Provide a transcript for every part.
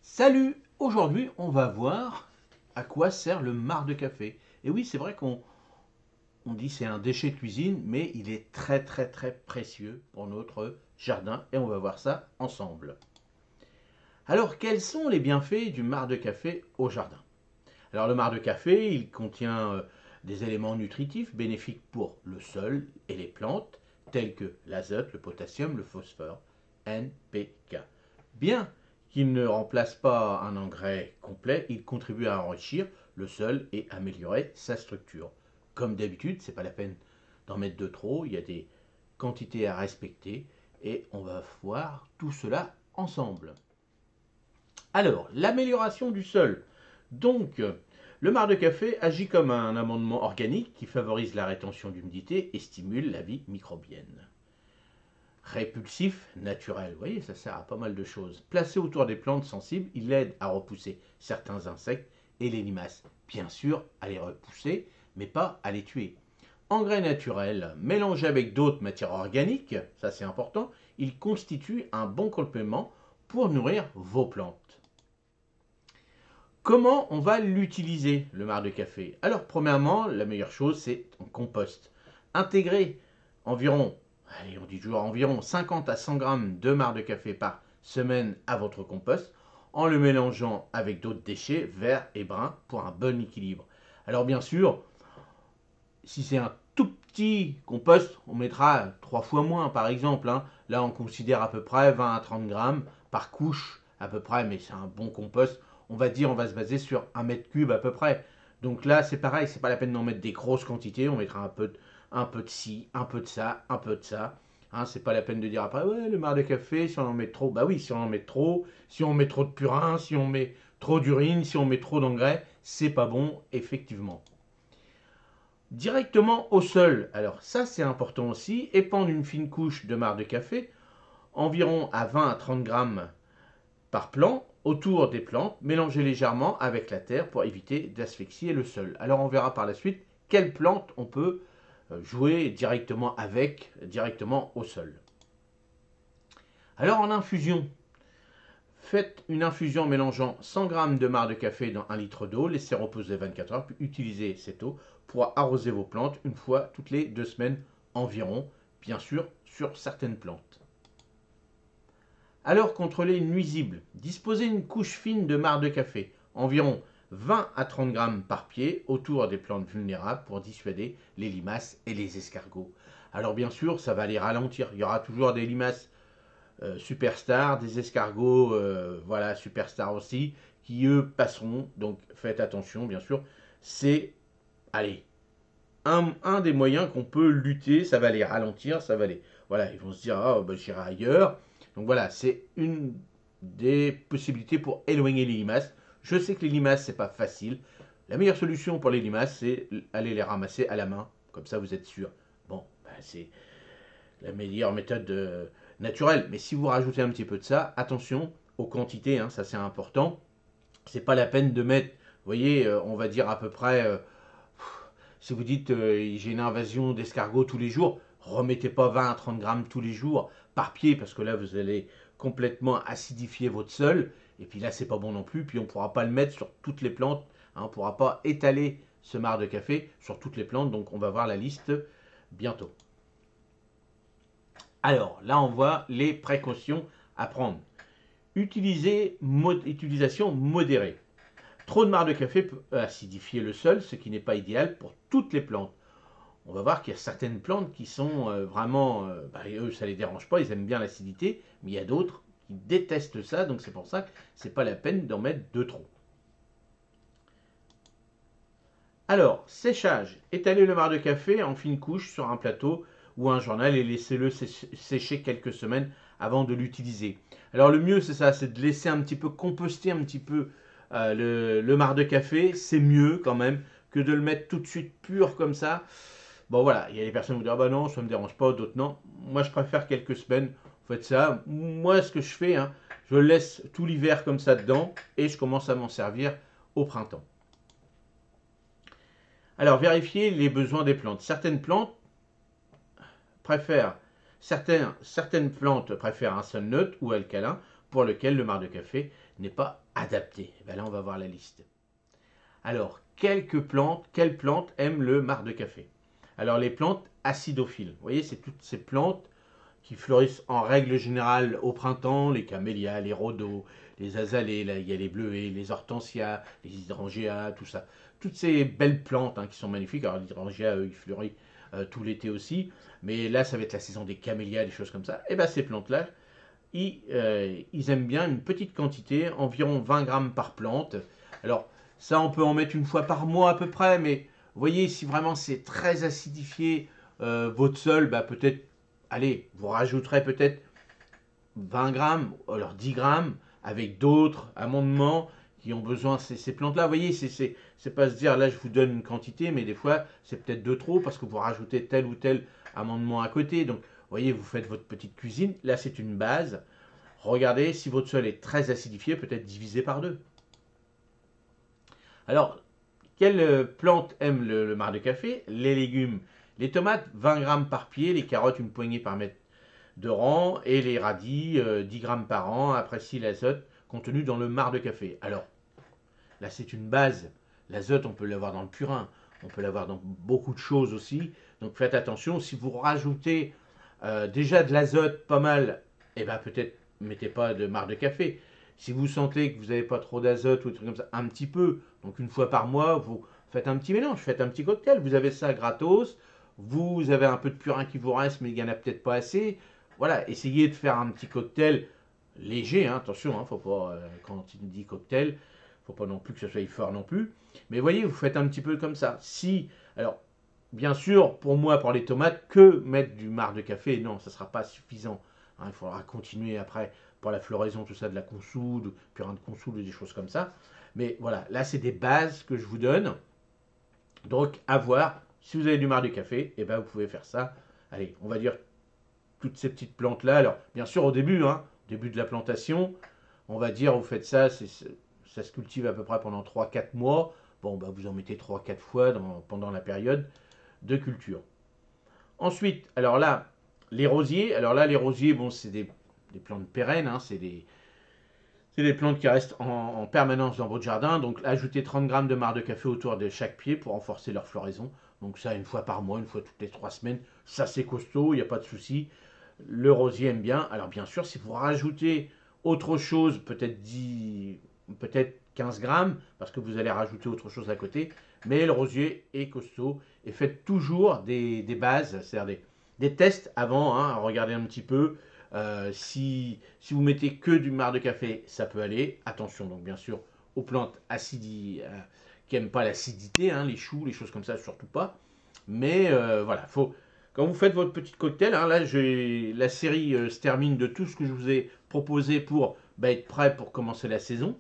Salut! Aujourd'hui, on va voir à quoi sert le marc de café. Et oui, c'est vrai qu'on dit c'est un déchet de cuisine, mais il est très précieux pour notre jardin et on va voir ça ensemble. Alors, quels sont les bienfaits du marc de café au jardin? Alors, le marc de café, il contient des éléments nutritifs bénéfiques pour le sol et les plantes, tels que l'azote, le potassium, le phosphore, NPK. Bien qu'il ne remplace pas un engrais complet, il contribue à enrichir le sol et améliorer sa structure. Comme d'habitude, ce n'est pas la peine d'en mettre de trop, il y a des quantités à respecter et on va voir tout cela ensemble. Alors, l'amélioration du sol. Donc, le marc de café agit comme un amendement organique qui favorise la rétention d'humidité et stimule la vie microbienne. Répulsif, naturel, vous voyez, ça sert à pas mal de choses. Placé autour des plantes sensibles, il aide à repousser certains insectes et les limaces. Bien sûr, à les repousser, mais pas à les tuer. Engrais naturel, mélangé avec d'autres matières organiques, ça c'est important, il constitue un bon complément pour nourrir vos plantes. Comment on va l'utiliser, le marc de café? Alors, premièrement, la meilleure chose, c'est en compost. Intégrer environ, allez, on dit toujours environ 50 à 100 grammes de marc de café par semaine à votre compost, en le mélangeant avec d'autres déchets verts et bruns pour un bon équilibre. Alors, bien sûr, si c'est un tout petit compost, on mettra 3 fois moins, par exemple. Là, on considère à peu près 20 à 30 grammes par couche, à peu près, mais c'est un bon compost. On va dire, on va se baser sur 1 mètre cube à peu près. Donc là, c'est pareil, c'est pas la peine d'en mettre des grosses quantités. On mettra un peu de ci, un peu de ça, un peu de ça. C'est pas la peine de dire après, ouais, le marc de café, si on en met trop, bah oui, si on en met trop, si on met trop de purin, si on met trop d'urine, si on met trop d'engrais, c'est pas bon, effectivement. Directement au sol, alors ça c'est important aussi, épandre une fine couche de marc de café, environ à 20 à 30 grammes par plant, autour des plantes, mélanger légèrement avec la terre pour éviter d'asphyxier le sol. Alors on verra par la suite quelles plantes on peut jouer directement avec, directement au sol. Alors en infusion, faites une infusion mélangeant 100 g de marc de café dans 1 litre d'eau, laissez reposer 24 heures, puis utilisez cette eau pour arroser vos plantes une fois toutes les 2 semaines environ, bien sûr sur certaines plantes. Alors contre les nuisibles, disposez une couche fine de marc de café, environ 20 à 30 grammes par pied, autour des plantes vulnérables pour dissuader les limaces et les escargots. Alors bien sûr, ça va les ralentir. Il y aura toujours des limaces superstars, des escargots, voilà, superstars aussi, qui eux passeront. Donc faites attention, bien sûr. C'est, allez, un des moyens qu'on peut lutter, ça va les ralentir, ça va les, voilà, ils vont se dire, ah, bah, j'irai ailleurs. Donc voilà, c'est une des possibilités pour éloigner les limaces. Je sais que les limaces, c'est pas facile. La meilleure solution pour les limaces, c'est aller les ramasser à la main. Comme ça, vous êtes sûr. Bon, bah, c'est la meilleure méthode naturelle. Mais si vous rajoutez un petit peu de ça, attention aux quantités, ça c'est important. C'est pas la peine de mettre, vous voyez, on va dire à peu près, si vous dites j'ai une invasion d'escargots tous les jours, remettez pas 20 à 30 grammes tous les jours par pied, parce que là vous allez complètement acidifier votre sol. Et puis là, c'est pas bon non plus. Puis on ne pourra pas le mettre sur toutes les plantes. On ne pourra pas étaler ce marc de café sur toutes les plantes. Donc on va voir la liste bientôt. Alors là, on voit les précautions à prendre. Utilisation modérée. Trop de marc de café peut acidifier le sol, ce qui n'est pas idéal pour toutes les plantes. On va voir qu'il y a certaines plantes qui sont vraiment, eux, ça ne les dérange pas, ils aiment bien l'acidité, mais il y a d'autres qui détestent ça, donc c'est pour ça que ce n'est pas la peine d'en mettre de trop. Alors, séchage. Étalez le marc de café en fine couche sur un plateau ou un journal et laissez-le sécher quelques semaines avant de l'utiliser. Alors le mieux c'est ça, c'est de laisser un petit peu composter un petit peu le marc de café, c'est mieux quand même que de le mettre tout de suite pur comme ça. Bon voilà, il y a des personnes qui vont dire ah bah non, ça ne me dérange pas, d'autres non. Moi je préfère quelques semaines, vous faites ça. Moi ce que je fais, je laisse tout l'hiver comme ça dedans et je commence à m'en servir au printemps. Alors vérifiez les besoins des plantes. Certaines plantes préfèrent un sol neutre ou alcalin pour lequel le marc de café n'est pas adapté. Et bien là, on va voir la liste. Alors, quelles plantes aiment le marc de café? Alors, les plantes acidophiles. Vous voyez, c'est toutes ces plantes qui fleurissent en règle générale au printemps, les camélias, les rhodos, les azalées, là, il y a les bleuets, les hortensias, les hydrangeas, tout ça. Toutes ces belles plantes qui sont magnifiques. Alors l'hydrangea, il fleurit tout l'été aussi, mais là, ça va être la saison des camélias, des choses comme ça. Et bien ces plantes-là, ils aiment bien une petite quantité, environ 20 grammes par plante. Alors ça, on peut en mettre une fois par mois à peu près, mais vous voyez, si vraiment c'est très acidifié, votre sol, peut-être, allez, vous rajouterez peut-être 20 grammes, alors 10 grammes, avec d'autres amendements qui ont besoin de ces plantes-là. Vous voyez, c'est pas se dire, là, je vous donne une quantité, mais des fois, c'est peut-être de trop parce que vous rajoutez tel ou tel amendement à côté. Donc, vous voyez, vous faites votre petite cuisine. Là, c'est une base. Regardez, si votre sol est très acidifié, peut-être divisé par deux. Alors, quelle plante aime le marc de café? Les légumes. Les tomates, 20 grammes par pied. Les carottes, une poignée par mètre de rang. Et les radis, 10 grammes par an, apprécient l'azote contenu dans le marc de café. Alors, là, c'est une base. L'azote, on peut l'avoir dans le purin. On peut l'avoir dans beaucoup de choses aussi. Donc, faites attention. Si vous rajoutez déjà de l'azote pas mal, eh ben, peut-être mettez pas de marc de café. Si vous sentez que vous n'avez pas trop d'azote ou des trucs comme ça, un petit peu, donc une fois par mois, vous faites un petit mélange, faites un petit cocktail. Vous avez ça gratos, vous avez un peu de purin qui vous reste, mais il n'y en a peut-être pas assez. Voilà, essayez de faire un petit cocktail léger, attention, faut pas, quand il dit cocktail, faut pas non plus que ce soit fort non plus. Mais voyez, vous faites un petit peu comme ça. Si, alors, bien sûr, pour moi, pour les tomates, que mettre du marc de café, non, ça ne sera pas suffisant. Il faudra continuer après pour la floraison, tout ça, de la consoude, purin de consoude, des choses comme ça. Mais voilà, là, c'est des bases que je vous donne. Donc, à voir. Si vous avez du marc de café, eh ben, vous pouvez faire ça. Allez, on va dire toutes ces petites plantes-là. Alors, bien sûr, au début de la plantation, on va dire, vous faites ça, ça se cultive à peu près pendant 3-4 mois. Bon, vous en mettez 3-4 fois pendant la période de culture. Ensuite, alors là, les rosiers. Alors là, les rosiers, bon, c'est des plantes pérennes, c'est des plantes qui restent en permanence dans votre jardin. Donc, ajoutez 30 grammes de marc de café autour de chaque pied pour renforcer leur floraison. Donc ça, une fois par mois, une fois toutes les 3 semaines. Ça, c'est costaud, il n'y a pas de souci. Le rosier aime bien. Alors bien sûr, si vous rajoutez autre chose, peut-être 15 grammes, parce que vous allez rajouter autre chose à côté. Mais le rosier est costaud. Et faites toujours des bases, c'est-à-dire des tests avant. Regardez un petit peu. Si vous mettez que du marc de café, ça peut aller. Attention donc bien sûr aux plantes qui n'aiment pas l'acidité, les choux, les choses comme ça, surtout pas. Mais voilà, quand vous faites votre petit cocktail, là la série se termine de tout ce que je vous ai proposé pour être prêt pour commencer la saison.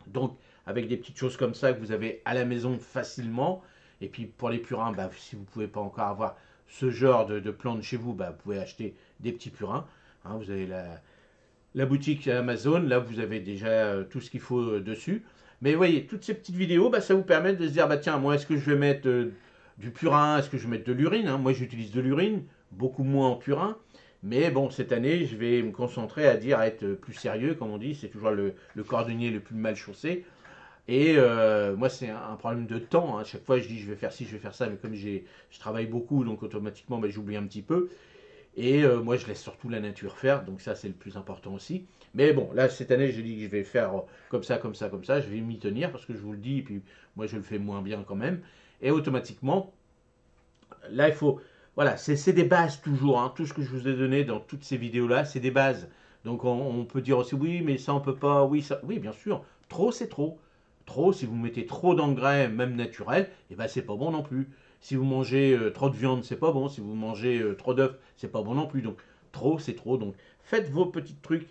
Donc avec des petites choses comme ça que vous avez à la maison facilement. Et puis pour les purins, si vous ne pouvez pas encore avoir ce genre de plantes chez vous, vous pouvez acheter des petits purins. Vous avez la boutique Amazon, là vous avez déjà tout ce qu'il faut dessus. Mais vous voyez, toutes ces petites vidéos, ça vous permet de se dire, tiens, moi est-ce que je vais mettre du purin, est-ce que je vais mettre de l'urine? Moi j'utilise de l'urine, beaucoup moins en purin. Mais bon, cette année, je vais me concentrer à être plus sérieux, comme on dit, c'est toujours le cordonnier le plus mal chaussé. Et moi, c'est un problème de temps. À chaque fois, je dis, je vais faire ci, je vais faire ça, mais comme je travaille beaucoup, donc automatiquement, j'oublie un petit peu. Et moi, je laisse surtout la nature faire, donc ça, c'est le plus important aussi. Mais bon, là, cette année, j'ai dit que je vais faire comme ça, comme ça, comme ça. Je vais m'y tenir, parce que je vous le dis, et puis moi, je le fais moins bien quand même. Et automatiquement, là, il faut... Voilà, c'est des bases toujours. Tout ce que je vous ai donné dans toutes ces vidéos-là, c'est des bases. Donc, on peut dire aussi, oui, mais ça, on peut pas... Oui, ça... oui, bien sûr. Trop, c'est trop. Trop, si vous mettez trop d'engrais, même naturels, et c'est pas bon non plus. Si vous mangez trop de viande, c'est pas bon. Si vous mangez trop d'œufs, c'est pas bon non plus. Donc, trop, c'est trop. Donc, faites vos petits trucs.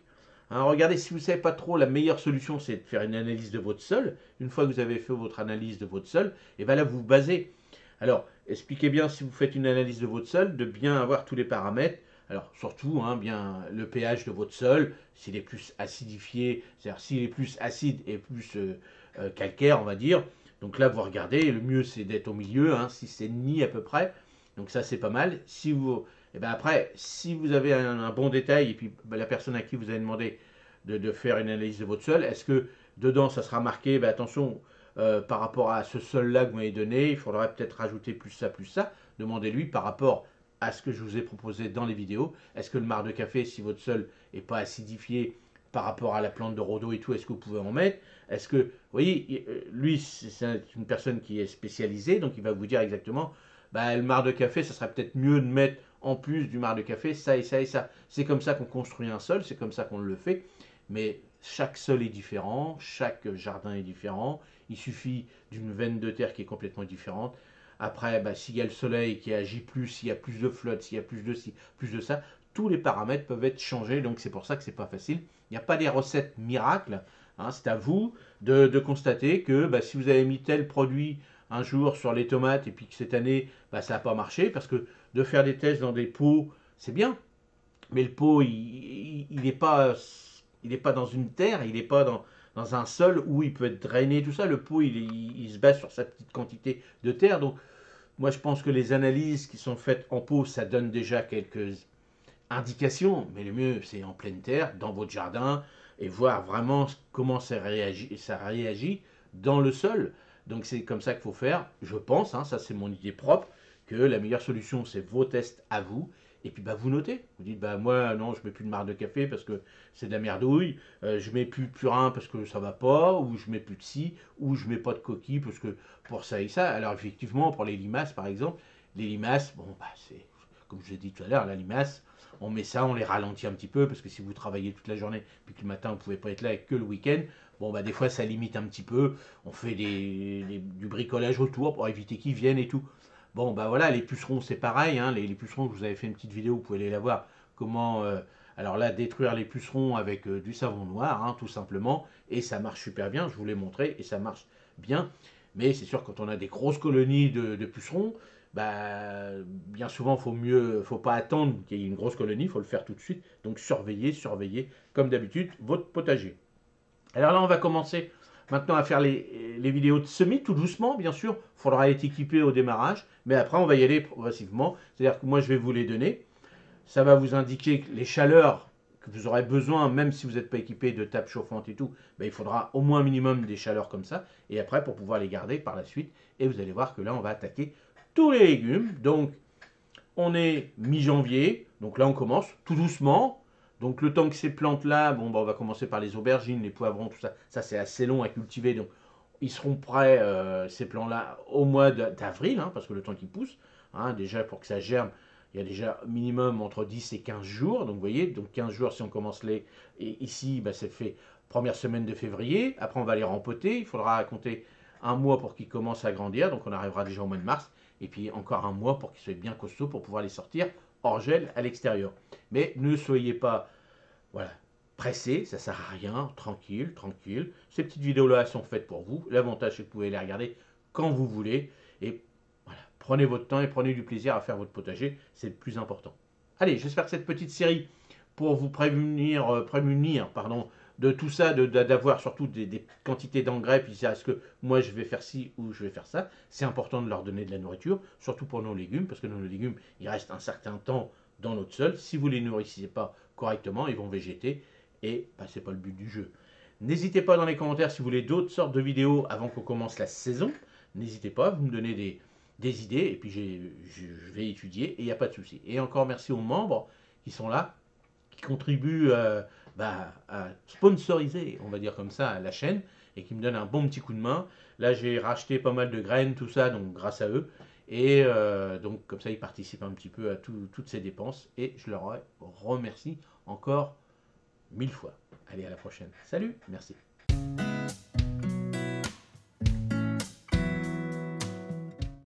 Regardez, si vous ne savez pas trop, la meilleure solution, c'est de faire une analyse de votre sol. Une fois que vous avez fait votre analyse de votre sol, et là, vous vous basez. Alors, expliquez bien, si vous faites une analyse de votre sol, de bien avoir tous les paramètres. Alors, surtout, bien le pH de votre sol, s'il est plus acidifié, c'est-à-dire s'il est plus acide et plus calcaire, on va dire. Donc là, vous regardez, le mieux, c'est d'être au milieu, 6,5 à peu près. Donc ça, c'est pas mal. Après, si vous avez un bon détail, et puis la personne à qui vous avez demandé de faire une analyse de votre sol. Est-ce que dedans, ça sera marqué, ben, attention, par rapport à ce sol-là que vous m'avez donné, il faudrait peut-être rajouter plus ça, plus ça. Demandez-lui par rapport à ce que je vous ai proposé dans les vidéos. Est-ce que le marc de café, si votre sol n'est pas acidifié par rapport à la plante de rhodo et tout, est-ce que vous pouvez en mettre? Est-ce que, vous voyez, lui, c'est une personne qui est spécialisée, donc il va vous dire exactement, bah, le marc de café, ça serait peut-être mieux de mettre en plus du marc de café ça et ça et ça. C'est comme ça qu'on construit un sol, c'est comme ça qu'on le fait. Mais chaque sol est différent, chaque jardin est différent. Il suffit d'une veine de terre qui est complètement différente. Après, bah, s'il y a le soleil qui agit plus, s'il y a plus de flotte, s'il y a plus de ci, plus de ça, tous les paramètres peuvent être changés. Donc c'est pour ça que c'est pas facile. Il n'y a pas des recettes miracles. Hein, c'est à vous de constater que bah, si vous avez mis tel produit un jour sur les tomates et puis que cette année bah, ça n'a pas marché, parce que de faire des tests dans des pots, c'est bien, mais le pot, il n'est pas, il est pas dans une terre, il n'est pas dans un sol où il peut être drainé, tout ça. Le pot, il se base sur sa petite quantité de terre. Donc, moi, je pense que les analyses qui sont faites en pot, ça donne déjà quelques indications, mais le mieux, c'est en pleine terre, dans votre jardin, et voir vraiment comment ça réagit dans le sol. Donc, c'est comme ça qu'il faut faire, je pense, hein, ça c'est mon idée propre, que la meilleure solution, c'est vos tests à vous. Et puis bah, vous notez, vous dites bah moi non je mets plus de marc de café parce que c'est de la merdouille, je mets plus de purin parce que ça va pas, ou je mets plus de scie, ou je mets pas de coquille parce que pour ça et ça. Alors effectivement pour les limaces par exemple, les limaces, bon bah c'est comme je l'ai dit tout à l'heure, la limace, on met ça, on les ralentit un petit peu parce que si vous travaillez toute la journée puis que le matin vous pouvez pas être là et que le week-end, bon bah des fois ça limite un petit peu, on fait du bricolage autour pour éviter qu'ils viennent et tout. Bon, bah voilà, les pucerons, c'est pareil. Hein, les pucerons, je vous avais fait une petite vidéo, vous pouvez aller la voir. Comment, alors là, détruire les pucerons avec du savon noir, hein, tout simplement. Et ça marche super bien, je vous l'ai montré, et ça marche bien. Mais c'est sûr, quand on a des grosses colonies de pucerons, bah, bien souvent, faut pas attendre qu'il y ait une grosse colonie, il faut le faire tout de suite. Donc surveillez, surveillez, comme d'habitude, votre potager. Alors là, on va commencer maintenant à faire les vidéos de semis, tout doucement, bien sûr. Il faudra être équipé au démarrage, mais après, on va y aller progressivement. C'est-à-dire que moi, je vais vous les donner. Ça va vous indiquer les chaleurs que vous aurez besoin, même si vous n'êtes pas équipé de table chauffante et tout, ben, il faudra au moins un minimum des chaleurs comme ça. Et après, pour pouvoir les garder par la suite. Et vous allez voir que là, on va attaquer tous les légumes. Donc, on est mi-janvier. Donc là, on commence tout doucement. Donc le temps que ces plantes-là, bon, bah, on va commencer par les aubergines, les poivrons, tout ça. Ça, c'est assez long à cultiver. Donc ils seront prêts, ces plants-là, au mois d'avril, hein, parce que le temps qu'ils poussent, hein, déjà pour que ça germe, il y a déjà minimum entre 10 et 15 jours. Donc vous voyez, donc 15 jours si on commence les... Et ici, bah, c'est fait première semaine de février. Après, on va les rempoter. Il faudra compter un mois pour qu'ils commencent à grandir. Donc on arrivera déjà au mois de mars. Et puis encore un mois pour qu'ils soient bien costauds pour pouvoir les sortir hors gel à l'extérieur. Mais ne soyez pas voilà, pressés, ça sert à rien, tranquille, tranquille. Ces petites vidéos-là sont faites pour vous. L'avantage, c'est que vous pouvez les regarder quand vous voulez. Et voilà, prenez votre temps et prenez du plaisir à faire votre potager, c'est le plus important. Allez, j'espère que cette petite série pour vous prémunir pardon, de tout ça, d'avoir surtout des quantités d'engrais, puis est-ce que moi je vais faire ci ou je vais faire ça. C'est important de leur donner de la nourriture, surtout pour nos légumes, parce que nos légumes, ils restent un certain temps dans notre sol. Si vous ne les nourrissez pas correctement, ils vont végéter, et bah, ce n'est pas le but du jeu. N'hésitez pas dans les commentaires si vous voulez d'autres sortes de vidéos avant qu'on commence la saison. N'hésitez pas, vous me donnez des idées, et puis je vais étudier, et il n'y a pas de souci. Et encore merci aux membres qui sont là, qui contribuent à sponsoriser, on va dire comme ça, la chaîne, et qui me donnent un bon petit coup de main. Là, j'ai racheté pas mal de graines, tout ça, donc grâce à eux. Et donc, comme ça, ils participent un petit peu à toutes ces dépenses, et je leur remercie encore 1000 fois. Allez, à la prochaine. Salut, merci.